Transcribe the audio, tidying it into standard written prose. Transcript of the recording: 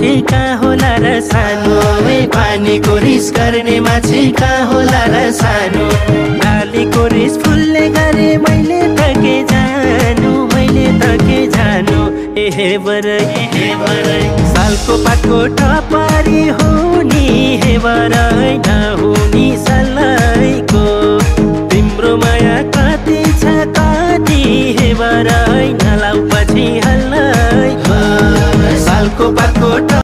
मान्छे कहाँ होला र सानो, पानीको रिस गर्ने मान्छे कहाँ होला र सानो। डालीको रिस फुलले गरे मैले त के जानु, मैले त के जानु। हे बरै सालको पातको टपारी हो नि, हे बरै